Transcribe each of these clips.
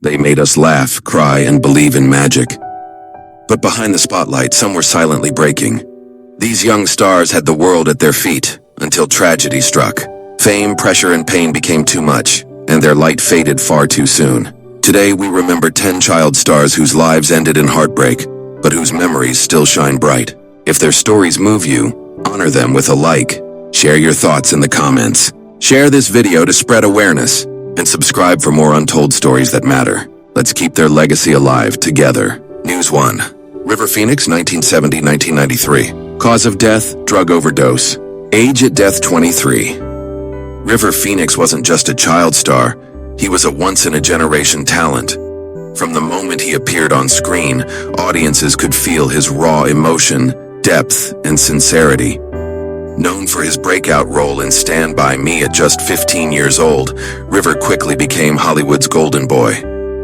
They made us laugh, cry, and believe in magic. But behind the spotlight, some were silently breaking. These young stars had the world at their feet until tragedy struck. Fame, pressure, and pain became too much, and their light faded far too soon. Today, we remember 10 child stars whose lives ended in heartbreak, but whose memories still shine bright. If their stories move you, honor them with a like. Share your thoughts in the comments. Share this video to spread awareness, and subscribe for more untold stories that matter. Let's keep their legacy alive together. News 1. River Phoenix, 1970-1993. Cause of death, drug overdose. Age at death, 23. River Phoenix wasn't just a child star, he was a once-in-a-generation talent. From the moment he appeared on screen, audiences could feel his raw emotion, depth, and sincerity. Known for his breakout role in Stand By Me at just 15 years old, River quickly became Hollywood's golden boy,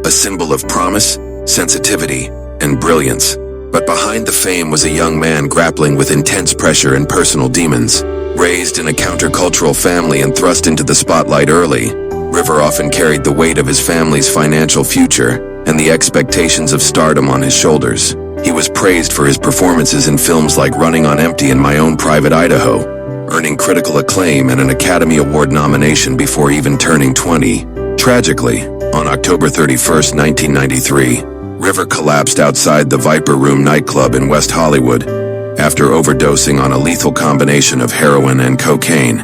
a symbol of promise, sensitivity, and brilliance. But behind the fame was a young man grappling with intense pressure and personal demons. Raised in a countercultural family and thrust into the spotlight early, River often carried the weight of his family's financial future and the expectations of stardom on his shoulders. He was praised for his performances in films like Running on Empty and My Own Private Idaho, earning critical acclaim and an Academy Award nomination before even turning 20. Tragically, on October 31, 1993, River collapsed outside the Viper Room nightclub in West Hollywood after overdosing on a lethal combination of heroin and cocaine.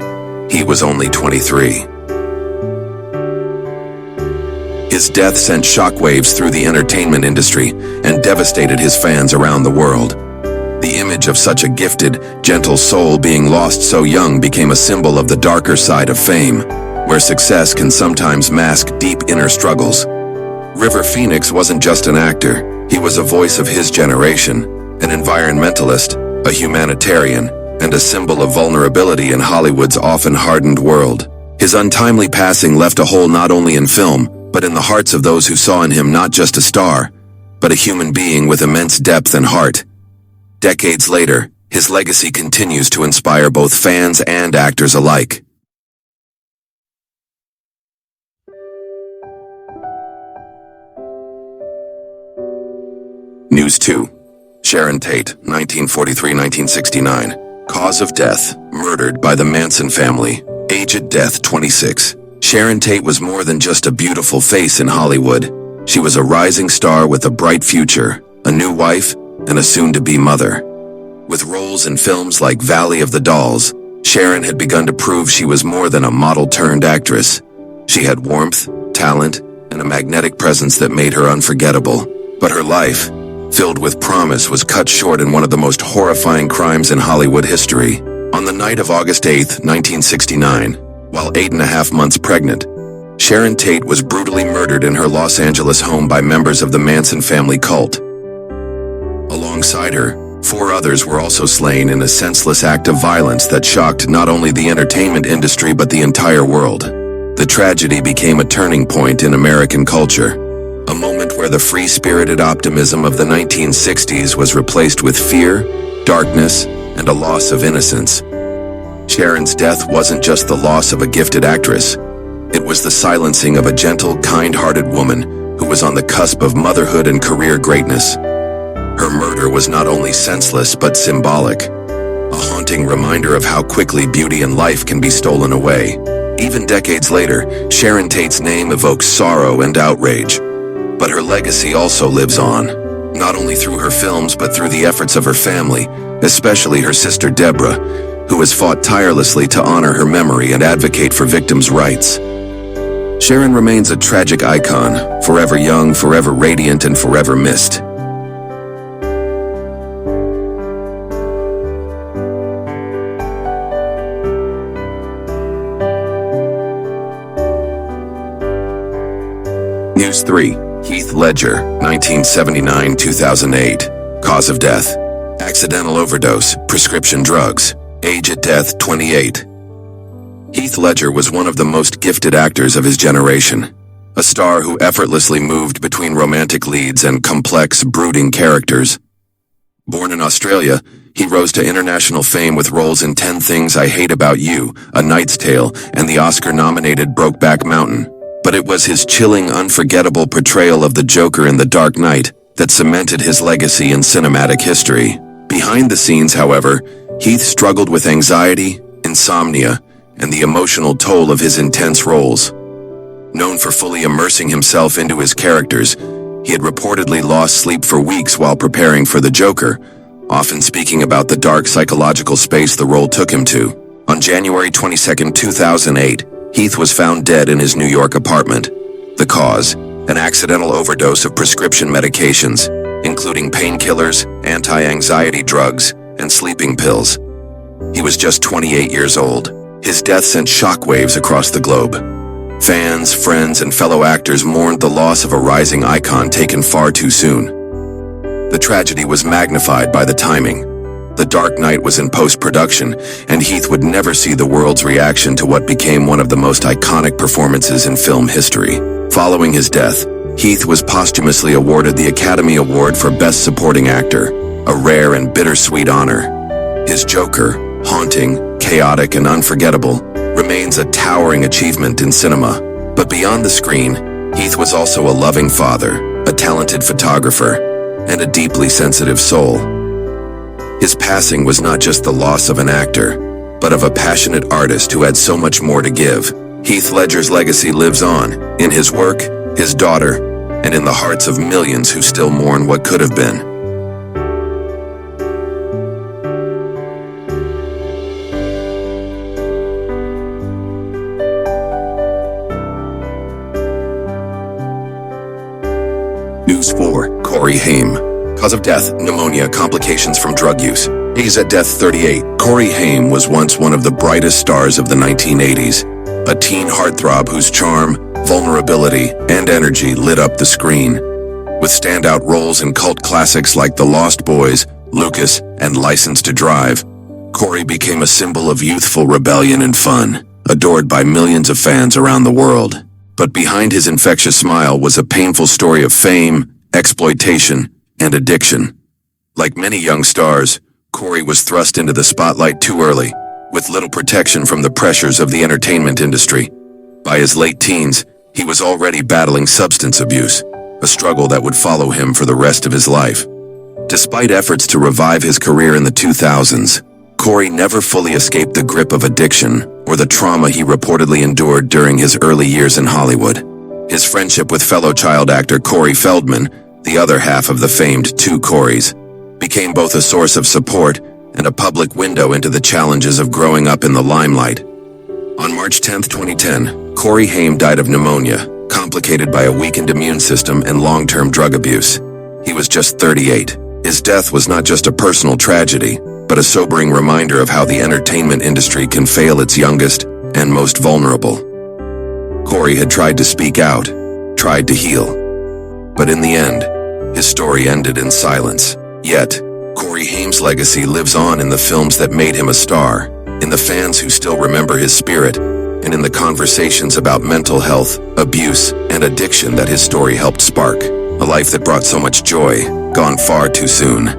He was only 23. His death sent shockwaves through the entertainment industry and devastated his fans around the world. The image of such a gifted, gentle soul being lost so young became a symbol of the darker side of fame, where success can sometimes mask deep inner struggles. River Phoenix wasn't just an actor, he was a voice of his generation, an environmentalist, a humanitarian, and a symbol of vulnerability in Hollywood's often hardened world. His untimely passing left a hole not only in film, but in the hearts of those who saw in him not just a star, but a human being with immense depth and heart. Decades later, his legacy continues to inspire both fans and actors alike. News 2. Sharon Tate, 1943-1969. Cause of death, murdered by the Manson family. Age at death, 26. Sharon Tate was more than just a beautiful face in Hollywood. She was a rising star with a bright future, a new wife, and a soon-to-be mother. With roles in films like Valley of the Dolls, Sharon had begun to prove she was more than a model-turned actress. She had warmth, talent, and a magnetic presence that made her unforgettable. But her life, filled with promise, was cut short in one of the most horrifying crimes in Hollywood history. On the night of August 8, 1969, while 8.5 months pregnant, Sharon Tate was brutally murdered in her Los Angeles home by members of the Manson family cult. Alongside her, 4 others were also slain in a senseless act of violence that shocked not only the entertainment industry but the entire world. The tragedy became a turning point in American culture, a moment where the free-spirited optimism of the 1960s was replaced with fear, darkness, and a loss of innocence. Sharon's death wasn't just the loss of a gifted actress. It was the silencing of a gentle, kind-hearted woman who was on the cusp of motherhood and career greatness. Her murder was not only senseless but symbolic, a haunting reminder of how quickly beauty and life can be stolen away. Even decades later, Sharon Tate's name evokes sorrow and outrage. But her legacy also lives on, not only through her films but through the efforts of her family, especially her sister Deborah, who has fought tirelessly to honor her memory and advocate for victims' rights. Sharon remains a tragic icon, forever young, forever radiant, and forever missed. News 3. Heath Ledger, 1979-2008. Cause of death, accidental overdose, prescription drugs. Age at death, 28. Heath Ledger was one of the most gifted actors of his generation, a star who effortlessly moved between romantic leads and complex, brooding characters. Born in Australia, he rose to international fame with roles in 10 Things I Hate About You, A Knight's Tale, and the Oscar-nominated Brokeback Mountain. but it was his chilling, unforgettable portrayal of the Joker in The Dark Knight that cemented his legacy in cinematic history. Behind the scenes, however, Heath struggled with anxiety, insomnia, and the emotional toll of his intense roles. Known for fully immersing himself into his characters, he had reportedly lost sleep for weeks while preparing for the Joker, often speaking about the dark psychological space the role took him to. On January 22, 2008, Heath was found dead in his New York apartment. The cause, an accidental overdose of prescription medications, including painkillers, anti-anxiety drugs, and sleeping pills. He was just 28 years old. His death sent shockwaves across the globe. Fans, friends, and fellow actors mourned the loss of a rising icon taken far too soon. The tragedy was magnified by the timing. The Dark Knight was in post-production, and Heath would never see the world's reaction to what became one of the most iconic performances in film history. Following his death, Heath was posthumously awarded the Academy Award for Best Supporting Actor, a rare and bittersweet honor. His Joker, haunting, chaotic, and unforgettable, remains a towering achievement in cinema. But beyond the screen, Heath was also a loving father, a talented photographer, and a deeply sensitive soul. His passing was not just the loss of an actor, but of a passionate artist who had so much more to give. Heath Ledger's legacy lives on, in his work, his daughter, and in the hearts of millions who still mourn what could have been. News 4. Corey Haim. Cause of death, pneumonia, complications from drug use. Age at death, 38. Corey Haim was once one of the brightest stars of the 1980s, a teen heartthrob whose charm, vulnerability, and energy lit up the screen. With standout roles in cult classics like The Lost Boys, Lucas, and License to Drive, Corey became a symbol of youthful rebellion and fun, adored by millions of fans around the world. But behind his infectious smile was a painful story of fame, exploitation, and addiction. Like many young stars, Corey was thrust into the spotlight too early, with little protection from the pressures of the entertainment industry. By his late teens, he was already battling substance abuse, a struggle that would follow him for the rest of his life. Despite efforts to revive his career in the 2000s, Corey never fully escaped the grip of addiction or the trauma he reportedly endured during his early years in Hollywood. His friendship with fellow child actor Corey Feldman, the other half of the famed Two Coreys, became both a source of support and a public window into the challenges of growing up in the limelight. On March 10, 2010, Corey Haim died of pneumonia, complicated by a weakened immune system and long-term drug abuse. He was just 38. His death was not just a personal tragedy, but a sobering reminder of how the entertainment industry can fail its youngest and most vulnerable. Corey had tried to speak out, tried to heal, but in the end, his story ended in silence. Yet, Corey Haim's legacy lives on in the films that made him a star, in the fans who still remember his spirit, and in the conversations about mental health, abuse, and addiction that his story helped spark. A life that brought so much joy, gone far too soon.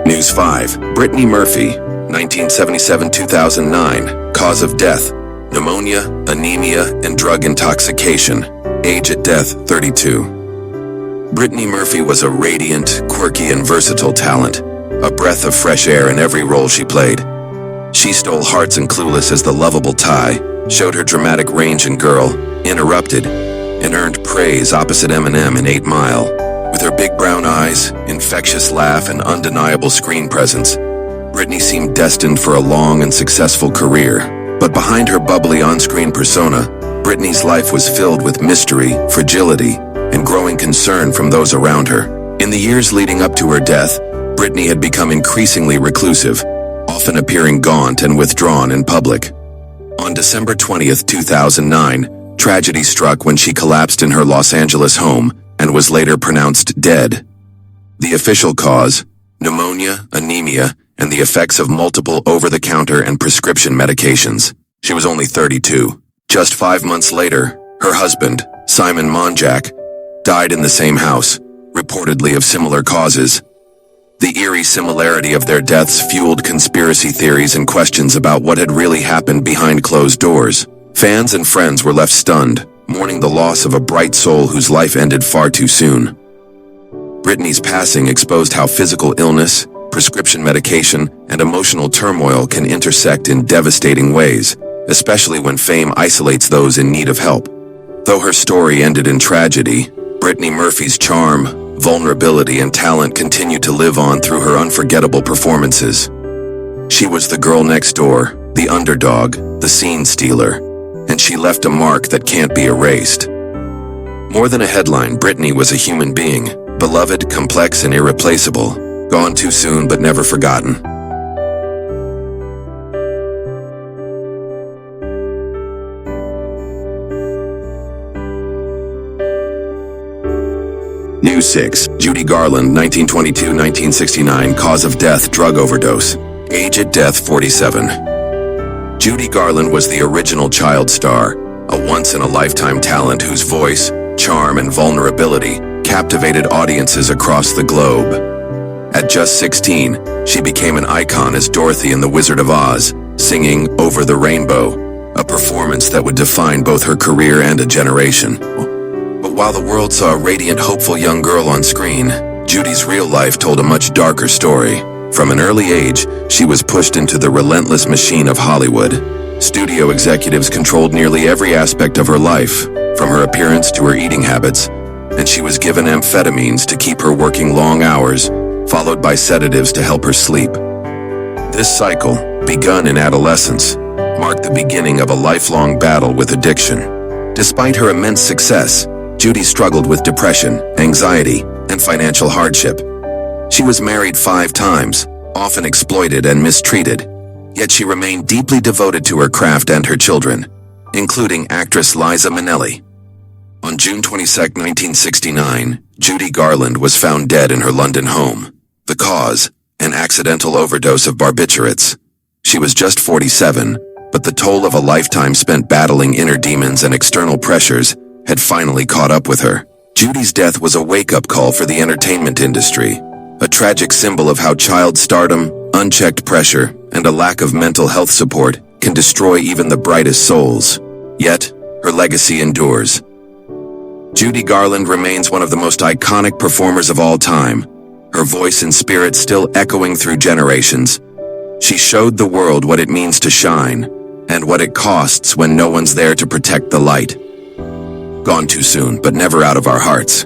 News 5. Brittany Murphy, 1977-2009. Cause of death, pneumonia, anemia, and drug intoxication. Age at death, 32. Brittany Murphy was a radiant, quirky, and versatile talent, a breath of fresh air in every role she played. She stole hearts in Clueless as the lovable Ty, showed her dramatic range in Girl, Interrupted, and earned praise opposite Eminem in 8 Mile. With her big brown eyes, infectious laugh, and undeniable screen presence, Brittany seemed destined for a long and successful career. But behind her bubbly on-screen persona, Brittany's life was filled with mystery, fragility, and growing concern from those around her. In the years leading up to her death, Brittany had become increasingly reclusive, often appearing gaunt and withdrawn in public. On December 20th, 2009, tragedy struck when she collapsed in her Los Angeles home and was later pronounced dead. The official cause, pneumonia, anemia, and the effects of multiple over-the-counter and prescription medications. She was only 32. Just 5 months later, her husband, Simon Monjack, died in the same house, reportedly of similar causes. The eerie similarity of their deaths fueled conspiracy theories and questions about what had really happened behind closed doors. Fans and friends were left stunned, mourning the loss of a bright soul whose life ended far too soon. Brittany's passing exposed how physical illness, prescription medication, and emotional turmoil can intersect in devastating ways, especially when fame isolates those in need of help. Though her story ended in tragedy, Brittany Murphy's charm, vulnerability, and talent continued to live on through her unforgettable performances. She was the girl next door, the underdog, the scene stealer, and she left a mark that can't be erased. More than a headline, Brittany was a human being, beloved, complex, and irreplaceable, gone too soon but never forgotten. News 6. Judy Garland, 1922-1969, cause of death, drug overdose. Age at death, 47. Judy Garland was the original child star, a once-in-a-lifetime talent whose voice, charm, and vulnerability captivated audiences across the globe. At just 16, she became an icon as Dorothy in The Wizard of Oz, singing Over the Rainbow, a performance that would define both her career and a generation. But while the world saw a radiant, hopeful young girl on screen, Judy's real life told a much darker story. From an early age, she was pushed into the relentless machine of Hollywood. Studio executives controlled nearly every aspect of her life, from her appearance to her eating habits, and she was given amphetamines to keep her working long hours, followed by sedatives to help her sleep. This cycle, begun in adolescence, marked the beginning of a lifelong battle with addiction. Despite her immense success, Judy struggled with depression, anxiety, and financial hardship. She was married 5 times, often exploited and mistreated, yet she remained deeply devoted to her craft and her children, including actress Liza Minnelli. On June 22, 1969, Judy Garland was found dead in her London home. The cause, an accidental overdose of barbiturates. She was just 47, but the toll of a lifetime spent battling inner demons and external pressures had finally caught up with her. Judy's death was a wake-up call for the entertainment industry, a tragic symbol of how child stardom, unchecked pressure, and a lack of mental health support can destroy even the brightest souls. Yet, her legacy endures. Judy Garland remains one of the most iconic performers of all time, her voice and spirit still echoing through generations. She showed the world what it means to shine, and what it costs when no one's there to protect the light. Gone too soon, but never out of our hearts.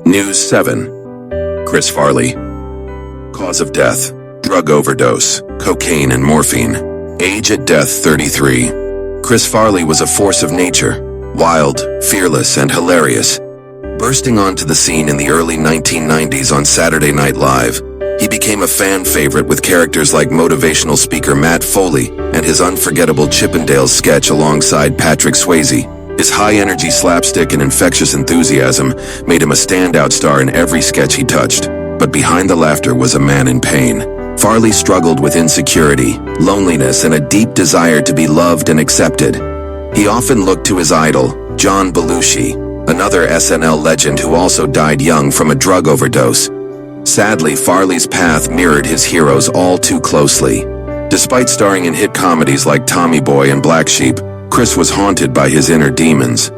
News 7. Chris Farley. Cause of death, drug overdose, cocaine and morphine. Age at death, 33. Chris Farley was a force of nature, wild, fearless, and hilarious. Bursting onto the scene in the early 1990s on Saturday Night Live, he became a fan favorite with characters like motivational speaker Matt Foley and his unforgettable Chippendales sketch alongside Patrick Swayze. His high-energy slapstick and infectious enthusiasm made him a standout star in every sketch he touched. But behind the laughter was a man in pain. Farley struggled with insecurity, loneliness, and a deep desire to be loved and accepted. He often looked to his idol, John Belushi, another SNL legend who also died young from a drug overdose. Sadly, Farley's path mirrored his heroes all too closely. Despite starring in hit comedies like Tommy Boy and Black Sheep, Chris was haunted by his inner demons.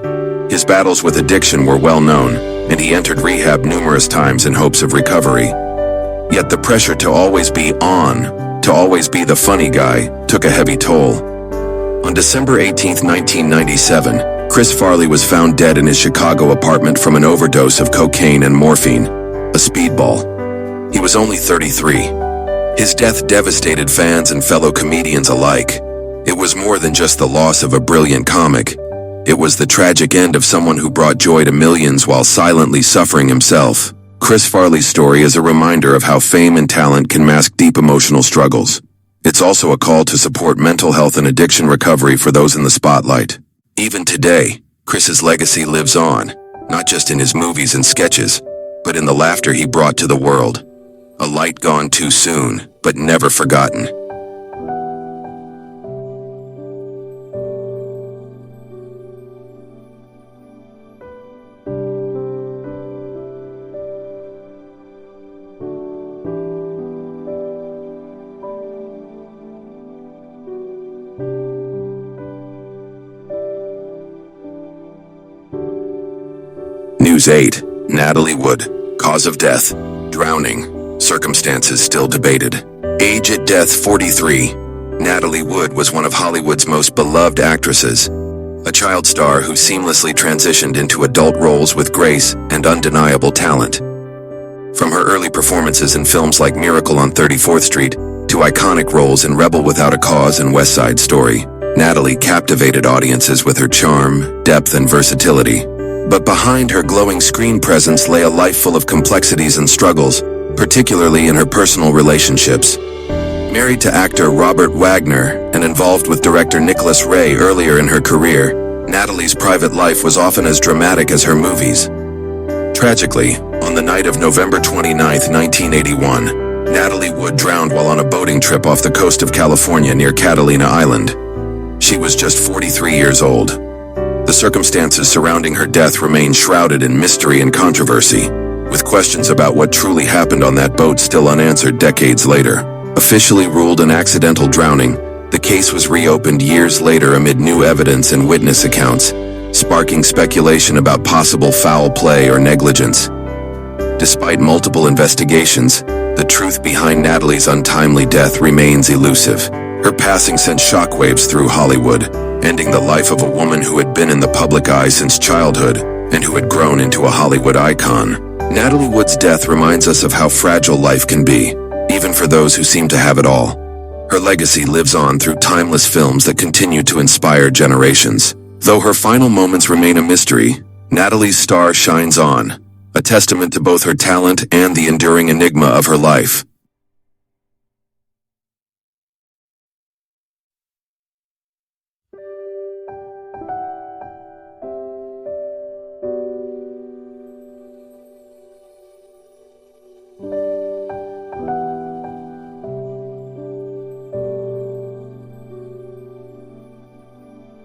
His battles with addiction were well known, and he entered rehab numerous times in hopes of recovery. Yet the pressure to always be on, to always be the funny guy, took a heavy toll. On December 18, 1997, Chris Farley was found dead in his Chicago apartment from an overdose of cocaine and morphine, a speedball. He was only 33. His death devastated fans and fellow comedians alike. It was more than just the loss of a brilliant comic. It was the tragic end of someone who brought joy to millions while silently suffering himself. Chris Farley's story is a reminder of how fame and talent can mask deep emotional struggles. It's also a call to support mental health and addiction recovery for those in the spotlight. Even today, Chris's legacy lives on, not just in his movies and sketches, but in the laughter he brought to the world. A light gone too soon, but never forgotten. News 8. Natalie Wood. Cause of death: drowning. Circumstances still debated. Age at death: 43. Natalie Wood was one of Hollywood's most beloved actresses, a child star who seamlessly transitioned into adult roles with grace and undeniable talent. From her early performances in films like Miracle on 34th Street to iconic roles in Rebel Without a Cause and West Side Story, Natalie captivated audiences with her charm, depth, and versatility. But behind her glowing screen presence lay a life full of complexities and struggles, particularly in her personal relationships. Married to actor Robert Wagner and involved with director Nicholas Ray earlier in her career, Natalie's private life was often as dramatic as her movies. Tragically, on the night of November 29, 1981, Natalie Wood drowned while on a boating trip off the coast of California near Catalina Island. She was just 43 years old. The circumstances surrounding her death remain shrouded in mystery and controversy, with questions about what truly happened on that boat still unanswered decades later. Officially ruled an accidental drowning, the case was reopened years later amid new evidence and witness accounts, sparking speculation about possible foul play or negligence. Despite multiple investigations, the truth behind Natalie's untimely death remains elusive. Her passing sent shockwaves through Hollywood, ending the life of a woman who had been in the public eye since childhood and who had grown into a Hollywood icon. Natalie Wood's death reminds us of how fragile life can be, even for those who seem to have it all. Her legacy lives on through timeless films that continue to inspire generations. Though her final moments remain a mystery, Natalie's star shines on, a testament to both her talent and the enduring enigma of her life.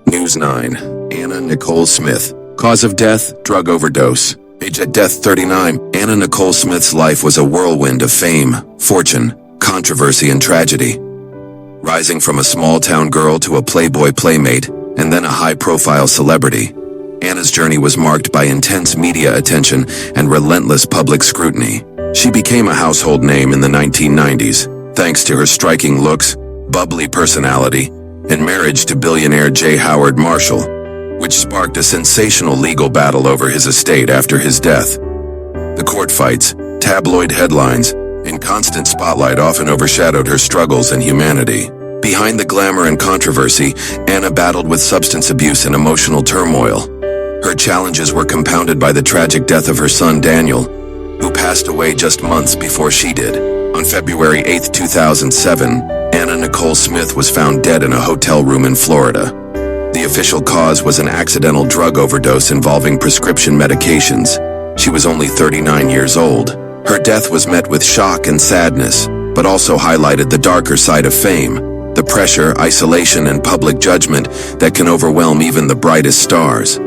News 9. Anna Nicole Smith. Cause of death: drug overdose. Age at death: 39. Anna Nicole Smith's life was a whirlwind of fame, fortune, controversy, and tragedy. Rising from a small-town girl to a Playboy playmate, and then a high-profile celebrity, Anna's journey was marked by intense media attention and relentless public scrutiny. She became a household name in the 1990s, thanks to her striking looks, bubbly personality, and marriage to billionaire J. Howard Marshall, which sparked a sensational legal battle over his estate after his death. The court fights, tabloid headlines, and constant spotlight often overshadowed her struggles and humanity. Behind the glamour and controversy, Anna battled with substance abuse and emotional turmoil. Her challenges were compounded by the tragic death of her son Daniel, who passed away just months before she did. On February 8, 2007, Anna Nicole Smith was found dead in a hotel room in Florida. The official cause was an accidental drug overdose involving prescription medications. She was only 39 years old. Her death was met with shock and sadness, but also highlighted the darker side of fame, the pressure, isolation, and public judgment that can overwhelm even the brightest stars.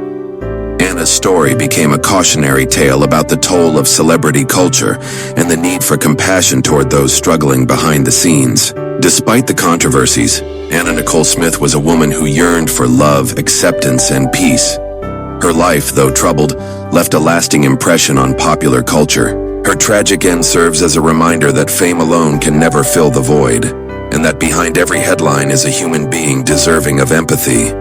Anna's story became a cautionary tale about the toll of celebrity culture and the need for compassion toward those struggling behind the scenes. Despite the controversies, Anna Nicole Smith was a woman who yearned for love, acceptance, and peace. Her life, though troubled, left a lasting impression on popular culture. Her tragic end serves as a reminder that fame alone can never fill the void, and that behind every headline is a human being deserving of empathy.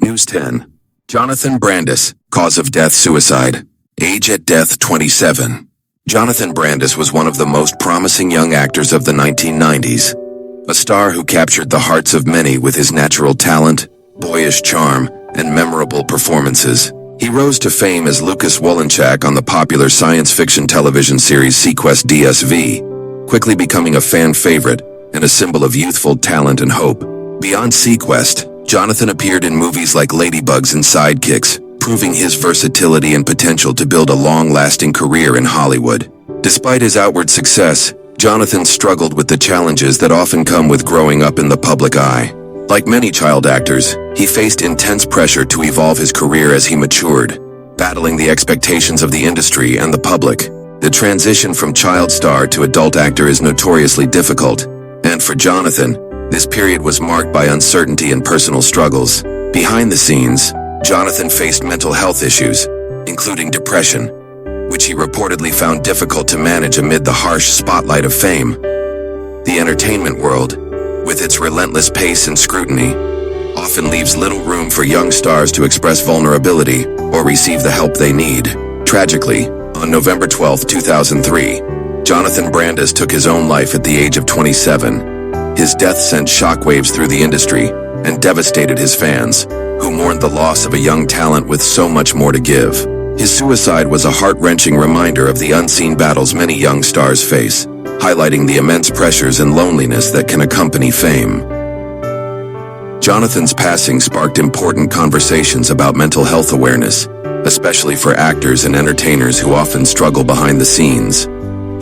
News 10. Jonathan Brandis. Cause of death: suicide. Age at death: 27. Jonathan Brandis was one of the most promising young actors of the 1990s, a star who captured the hearts of many with his natural talent, boyish charm, and memorable performances. He rose to fame as Lucas Wolinchak on the popular science fiction television series Sequest DSV, quickly becoming a fan favorite and a symbol of youthful talent and hope. Beyond Sequest, Jonathan appeared in movies like Ladybugs and Sidekicks, proving his versatility and potential to build a long-lasting career in Hollywood. Despite his outward success, Jonathan struggled with the challenges that often come with growing up in the public eye. Like many child actors, he faced intense pressure to evolve his career as he matured, battling the expectations of the industry and the public. The transition from child star to adult actor is notoriously difficult, and for Jonathan, this period was marked by uncertainty and personal struggles. Behind the scenes, Jonathan faced mental health issues, including depression, which he reportedly found difficult to manage amid the harsh spotlight of fame. The entertainment world, with its relentless pace and scrutiny, often leaves little room for young stars to express vulnerability or receive the help they need. Tragically, on November 12, 2003, Jonathan Brandis took his own life at the age of 27. His death sent shockwaves through the industry and devastated his fans, who mourned the loss of a young talent with so much more to give. His suicide was a heart-wrenching reminder of the unseen battles many young stars face, highlighting the immense pressures and loneliness that can accompany fame. Jonathan's passing sparked important conversations about mental health awareness, especially for actors and entertainers who often struggle behind the scenes.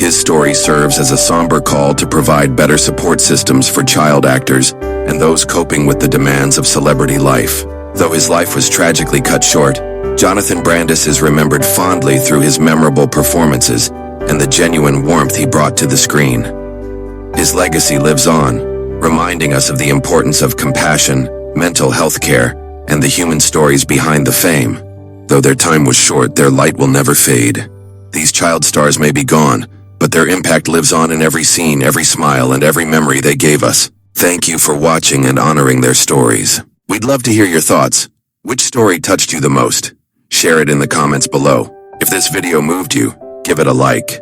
His story serves as a somber call to provide better support systems for child actors and those coping with the demands of celebrity life. Though his life was tragically cut short, Jonathan Brandis is remembered fondly through his memorable performances and the genuine warmth he brought to the screen. His legacy lives on, reminding us of the importance of compassion, mental health care, and the human stories behind the fame. Though their time was short, their light will never fade. These child stars may be gone, but their impact lives on in every scene, every smile, and every memory they gave us. Thank you for watching and honoring their stories. We'd love to hear your thoughts. Which story touched you the most? Share it in the comments below. If this video moved you, give it a like.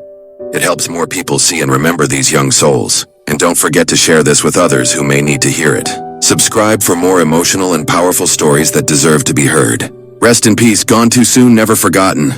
It helps more people see and remember these young souls. And don't forget to share this with others who may need to hear it. Subscribe for more emotional and powerful stories that deserve to be heard. Rest in peace, gone too soon, never forgotten.